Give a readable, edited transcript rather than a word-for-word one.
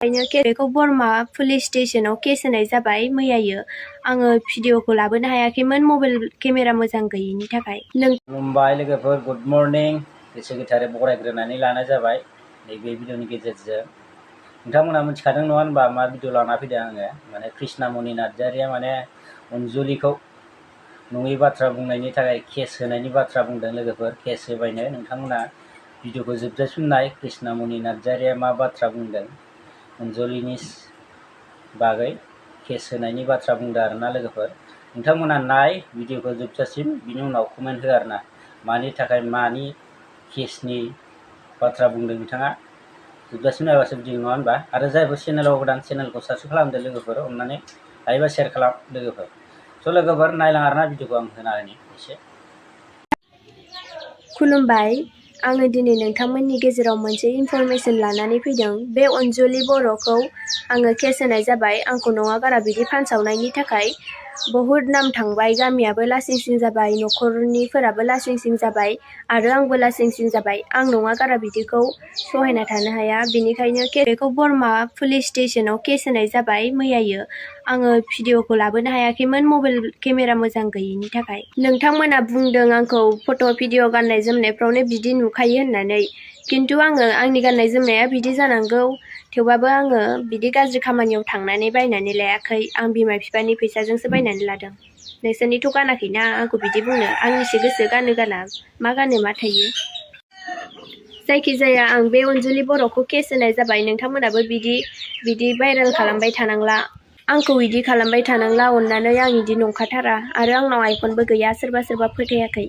बेखौ बरमा police स्टेशनाव case होनाय जाबाय मैयायो। आङो भिडिअखौ लाबोनो हायाखैमोन मबाइल केमेरा मोजां गैयिनि थाखाय। खुलुमबाय लोगोफोर, गुड मर्निं। गोसो गोथारै बरायग्रोनानै लानाय जाबाय नैबे भिडिअनि गेजेरजों। नोंथांमोना मिथिखादों नङा होनबा मा भिडिअ लाना फैदों आङो। माने कृष्णा मनि नार्जारिया माने अनजुलिखौ नङै बाथ्रा बुंनायनि थाखाय केस होनायनि बाथ्रा बुंदों लोगोफोर। केस होबायनो नोंथांमोना भिडिअखौ जोबजासिम नाय। कृष्णा मनि नार्जारिया मा बाथ्रा बुंदों अनजुलिनि बागै केस होनायनि बाथ्रा बुंदों आरोना लोगोफोर। नोंथांमोना नाय भिडिअखौ जोबजासिम, बिनि उनाव कमेन्ट हो आरोना मानि थाखाय मानि केसनि बाथ्रा बुंदों बिथाङा। जोबजासिम नायबासो भिडिअ नङा होनबा। आरो जायफोर चेनेलाव गोदान चेनेलखौ साबस्क्राइब खालामदो लोगोफोर, अननानै हायोबा शेयार खालाम लोगोफोर। स' लोगोफोर नायलां आरोना भिडिअखौ आं होना होनि एसे। खुलुमबाय, आङो दिनै नोंथांमोननि गेजेराव मोनसे इनफरमेसन लानानै फैदों। बे अनजुलि बर'खौ आङो केस होनाय जाबाय आंखौ नङा गारा बिदि फानसावनायनि थाखाय। बहुद नाम थांबाय, गामियाबो लासिंसिं जाबाय, न'खरनिफोराबो लासिंसिं जाबाय आरो आंबो लासिंसिं जाबाय। आं नङा गारा बिदिखौ सहायना थानो हाया, बेनिखायनो बेखौ बरमा पुलिस स्टेशनाव केस होनाय जाबाय मैयायो। आङो भिडिअखौ लाबोनो हायाखैमोन मबाइल केमेरा मोजां गैयिनि थाखाय। नोंथांमोना बुंदों आंखौ फट' भिडिअ गाननाय जोमनायफ्रावनो बिदि नुखायो होननानै, खिन्थु आङो आंनि गाननाय जोमनाया बिदि जानांगौ, थेवबाबो आङो बिदि गाज्रि खामानियाव थांनानै बायनानै लायाखै। आं बिमा बिफानि फैसाजोंसो बायनानै लादों। नोंसोरनिथ' गानाखैना आंखौ बिदि बुंनो। आंनिसो गोसो गानो गाना, मा गानो मा थायो। जायखिजाया आं बे अनजुलि बर'खौ केस होनाय जाबाय। नोंथांमोनाबो बिदि भाइरेल खालामबाय थानांला, आंखौ इदि खालामबाय थानांला अननानै। आं इदि नंखाथारा आरो आंनाव आइफनबो गैया, सोरबा सोरबा फोथायाखै।